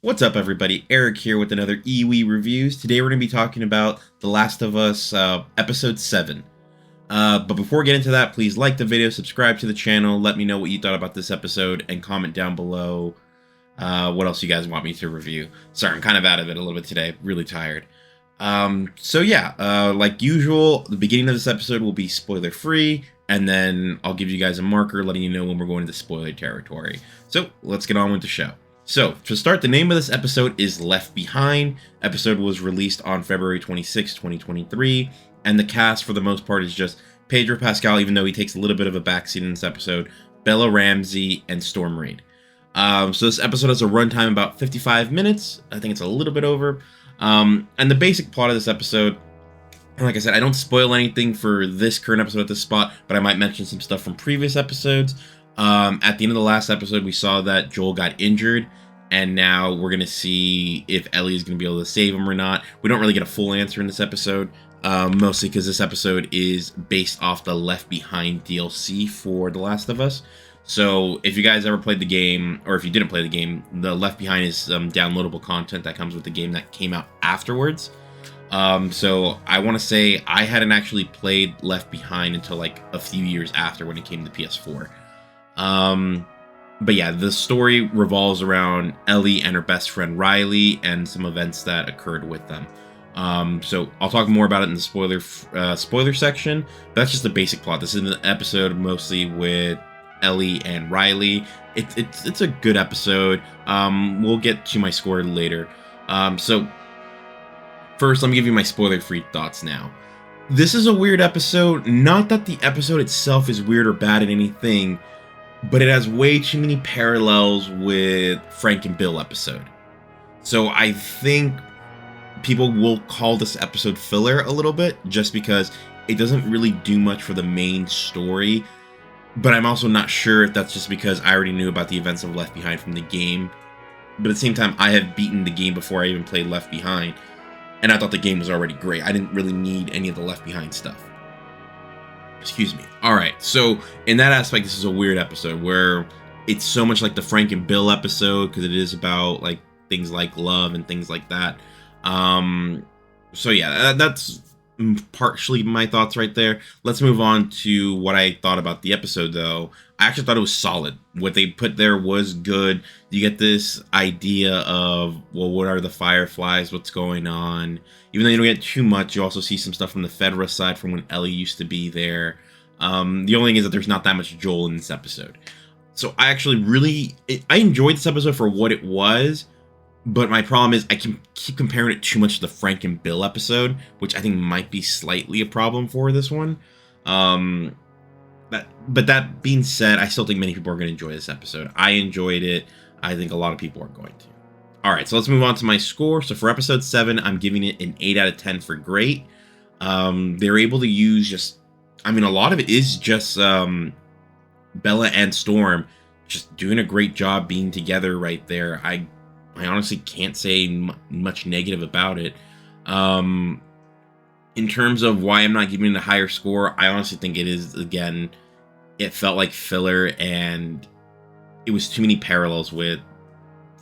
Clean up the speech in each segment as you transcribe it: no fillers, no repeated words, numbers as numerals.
What's up, everybody? Eric here with another EWE Reviews. Today we're going to be talking about The Last of Us Episode 7. But before we get into that, please like the video, subscribe to the channel, let me know what you thought about this episode, and comment down below what else you guys want me to review. Sorry, I'm kind of out of it a little bit today. Really tired. Like usual, the beginning of this episode will be spoiler-free, and then I'll give you guys a marker letting you know when we're going into spoiler territory. So, let's get on with the show. So, to start, the name of this episode is Left Behind. Episode was released on February 26, 2023, and the cast, for the most part, is just Pedro Pascal, even though he takes a little bit of a backseat in this episode, Bella Ramsey, and Storm Reid. So this episode has a runtime about 55 minutes. I think it's a little bit over. And the basic plot of this episode, and like I said, I don't spoil anything for this current episode at this spot, but I might mention some stuff from previous episodes. At the end of the last episode, we saw that Joel got injured, and now we're going to see if Ellie is going to be able to save him or not. We don't really get a full answer in this episode, mostly because this episode is based off the Left Behind DLC for The Last of Us. So if you guys ever played the game, or if you didn't play the game, the Left Behind is downloadable content that comes with the game that came out afterwards. So I want to say I hadn't actually played Left Behind until like a few years after when it came to PS4. But yeah, the story revolves around Ellie and her best friend Riley and some events that occurred with them. So I'll talk more about it in the spoiler section, but that's just the basic plot. This is an episode mostly with Ellie and Riley. It's a good episode. We'll get to my score later. So first, let me give you my spoiler-free thoughts now. This is a weird episode. Not that the episode itself is weird or bad in anything, but it has way too many parallels with Frank and Bill episode. So I think people will call this episode filler a little bit, just because it doesn't really do much for the main story. But I'm also not sure if that's just because I already knew about the events of Left Behind from the game. But at the same time, I have beaten the game before I even played Left Behind, and I thought the game was already great. I didn't really need any of the Left Behind stuff. Excuse me. Alright, so in that aspect, this is a weird episode where it's so much like the Frank and Bill episode, because it is about like things like love and things like that. So yeah, that's partially my thoughts right there. Let's move on to what I thought about the episode, though. I actually thought it was solid. What they put there was good. You get this idea of, well, what are the Fireflies? What's going on? Even though you don't get too much, you also see some stuff from the Fedra side from when Ellie used to be there. The only thing is that there's not that much Joel in this episode. So I actually I enjoyed this episode for what it was. But my problem is I can keep comparing it too much to the Frank and Bill episode, which I think might be slightly a problem for this one. But that being said, I still think many people are going to enjoy this episode. I enjoyed it. I think a lot of people are going to. All right, so let's move on to my score. So for episode 7, I'm giving it an 8 out of 10 for great. They're able to use a lot of it is just Bella and Storm just doing a great job being together right there. I honestly can't say much negative about it. In terms of why I'm not giving it a higher score, I honestly think it is, again, it felt like filler, and it was too many parallels with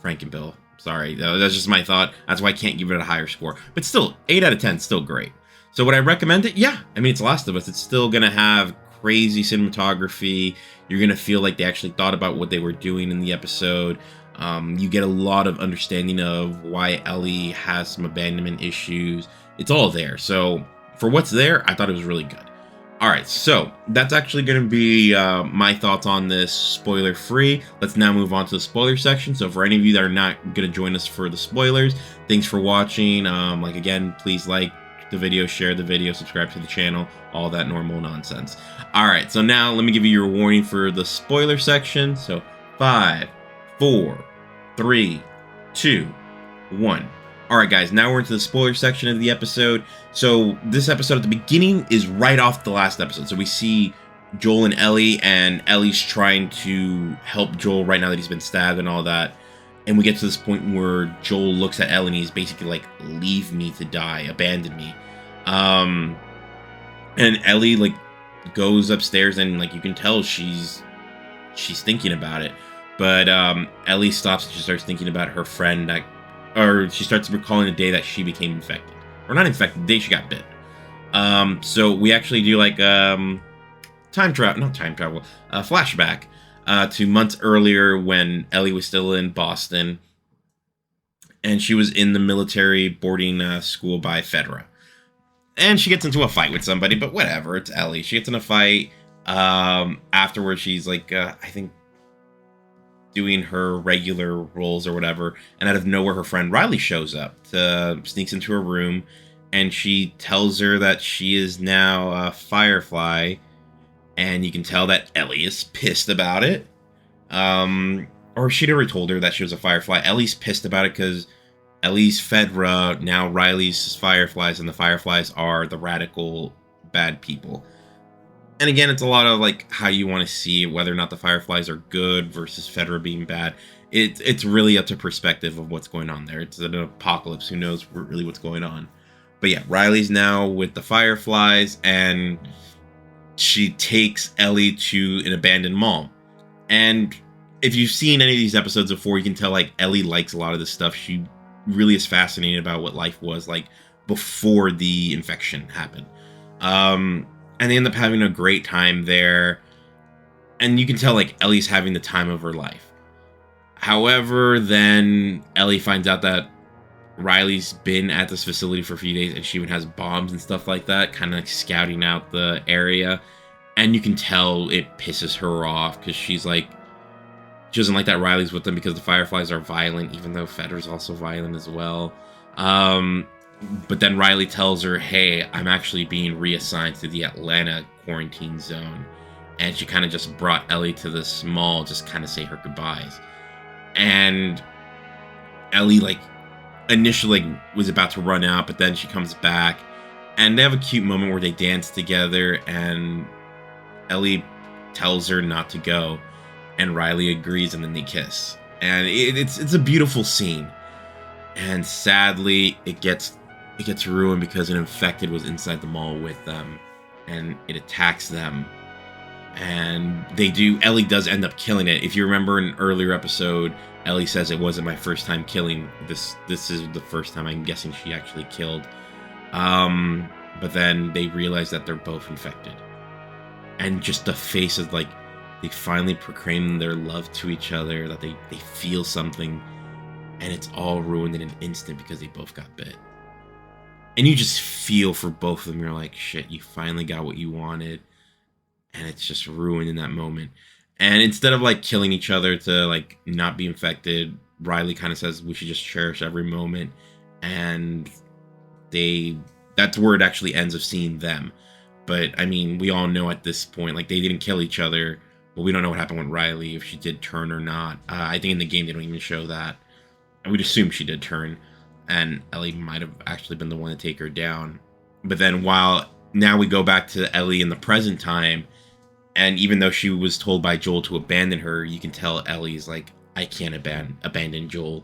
Frank and Bill. Sorry, that's just my thought. That's why I can't give it a higher score. But still, 8 out of 10, still great. So would I recommend it? Yeah. I mean, it's Last of Us. It's still going to have crazy cinematography. You're going to feel like they actually thought about what they were doing in the episode. You get a lot of understanding of why Ellie has some abandonment issues. It's all there. So for what's there, I thought it was really good. All right, so that's actually going to be my thoughts on this spoiler free. Let's now move on to the spoiler section. So for any of you that are not going to join us for the spoilers, thanks for watching. Again, please like the video, share the video, subscribe to the channel, all that normal nonsense. All right, so now let me give you your warning for the spoiler section. So 5, 4, 3, 2, 1. Alright guys, now we're into the spoiler section of the episode. So this episode at the beginning is right off the last episode. So we see Joel and Ellie's trying to help Joel right now that he's been stabbed and all that. And we get to this point where Joel looks at Ellie and he's basically like, leave me to die, abandon me. And Ellie like goes upstairs and like you can tell she's thinking about it. But Ellie stops and she starts thinking about her friend or she starts recalling the day that she became infected. Or not infected, the day she got bit. So we actually do like flashback to months earlier when Ellie was still in Boston, and she was in the military boarding school by Fedra. And she gets into a fight with somebody, but whatever, it's Ellie. She gets in a fight. Afterwards, she's like, I think, doing her regular roles or whatever, and out of nowhere, her friend Riley shows up, sneaks into her room, and she tells her that she is now a Firefly, and you can tell that Ellie is pissed about it. Or she'd already told her that she was a Firefly. Ellie's pissed about it because Ellie's Fedra, now Riley's Fireflies, and the Fireflies are the radical bad people. And again, it's a lot of like how you want to see whether or not the Fireflies are good versus Fedra being bad. It's really up to perspective of what's going on there. It's an apocalypse. Who knows really what's going on? But yeah, Riley's now with the Fireflies, and she takes Ellie to an abandoned mall. And if you've seen any of these episodes before, you can tell like Ellie likes a lot of this stuff. She really is fascinated about what life was like before the infection happened. And they end up having a great time there. And you can tell, like, Ellie's having the time of her life. However, then Ellie finds out that Riley's been at this facility for a few days, and she even has bombs and stuff like that, kind of like scouting out the area. And you can tell it pisses her off, because she's like, she doesn't like that Riley's with them because the Fireflies are violent, even though Fedra's also violent as well. But then Riley tells her, hey, I'm actually being reassigned to the Atlanta quarantine zone. And she kind of just brought Ellie to this mall, just kind of say her goodbyes. And Ellie, like, initially was about to run out, but then she comes back. And they have a cute moment where they dance together, and Ellie tells her not to go. And Riley agrees, and then they kiss. And it's a beautiful scene. And sadly, it gets ruined because an infected was inside the mall with them, and it attacks them. And Ellie does end up killing it. If you remember in an earlier episode, Ellie says it wasn't my first time killing. This is the first time I'm guessing she actually killed. But then they realize that they're both infected. And just the face of, like, they finally proclaim their love to each other, that they feel something, and it's all ruined in an instant because they both got bit. And you just feel for both of them. You're like, shit, you finally got what you wanted. And it's just ruined in that moment. And instead of like killing each other to like not be infected, Riley kind of says we should just cherish every moment. And that's where it actually ends of seeing them. But I mean, we all know at this point, like, they didn't kill each other. But we don't know what happened with Riley, if she did turn or not. I think in the game they don't even show that. I would assume she did turn. And Ellie might have actually been the one to take her down. But then now we go back to Ellie in the present time, and even though she was told by Joel to abandon her, you can tell Ellie's like, I can't abandon Joel.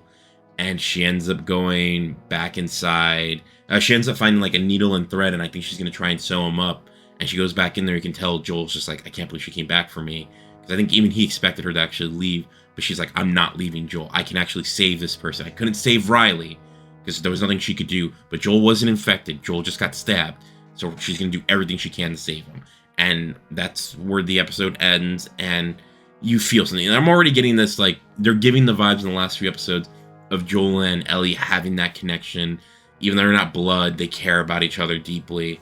And she ends up going back inside. She ends up finding like a needle and thread, and I think she's going to try and sew him up. And she goes back in there, you can tell Joel's just like, I can't believe she came back for me. Because I think even he expected her to actually leave, but she's like, I'm not leaving Joel. I can actually save this person. I couldn't save Riley, because there was nothing she could do, but Joel wasn't infected. Joel just got stabbed, so she's going to do everything she can to save him. And that's where the episode ends, and you feel something. And I'm already getting this, like, they're giving the vibes in the last few episodes of Joel and Ellie having that connection. Even though they're not blood, they care about each other deeply.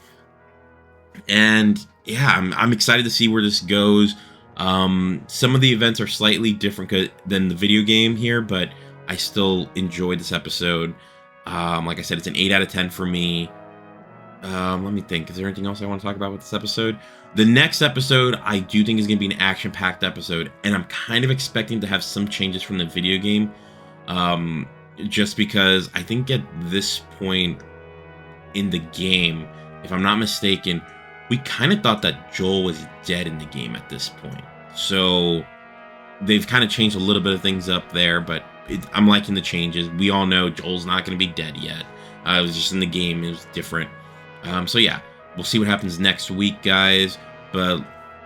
And yeah, I'm excited to see where this goes. Some of the events are slightly different than the video game here, but I still enjoyed this episode. Like I said, it's an 8 out of 10 for me. Let me think. Is there anything else I want to talk about with this episode? The next episode, I do think is going to be an action-packed episode, and I'm kind of expecting to have some changes from the video game. Just because I think at this point in the game, if I'm not mistaken, we kind of thought that Joel was dead in the game at this point. So they've kind of changed a little bit of things up there, but I'm liking the changes. We all know Joel's not going to be dead yet. It was just in the game. It was different. So yeah, we'll see what happens next week, guys. But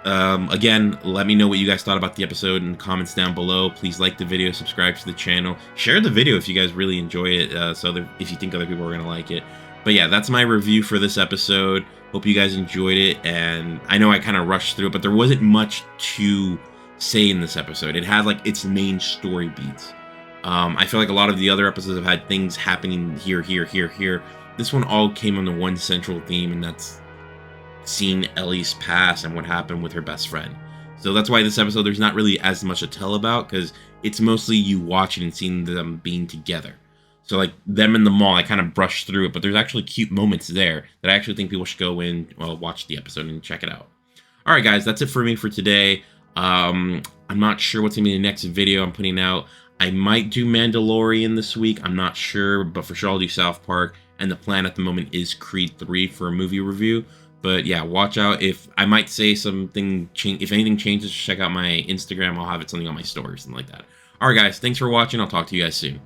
Again, let me know what you guys thought about the episode in the comments down below. Please like the video, subscribe to the channel, share the video if you guys really enjoy it, so that if you think other people are gonna like it. But yeah, that's my review for this episode. Hope you guys enjoyed it, and I know I kind of rushed through it, but there wasn't much to say in this episode. It had like its main story beats. I feel like a lot of the other episodes have had things happening here, here, here, here. This one all came on the one central theme, and that's seeing Ellie's past and what happened with her best friend. So that's why this episode, there's not really as much to tell about, because it's mostly you watching and seeing them being together. So like them in the mall, I kind of brushed through it, but there's actually cute moments there that I actually think people should go in, well, watch the episode and check it out. All right, guys, that's it for me for today. I'm not sure what's gonna be the next video I'm putting out. I might do Mandalorian this week. I'm not sure, but for sure I'll do South Park. And the plan at the moment is Creed 3 for a movie review. But yeah, watch out. If I might say something, if anything changes, check out my Instagram. I'll have it something on my story or something like that. All right, guys, thanks for watching. I'll talk to you guys soon.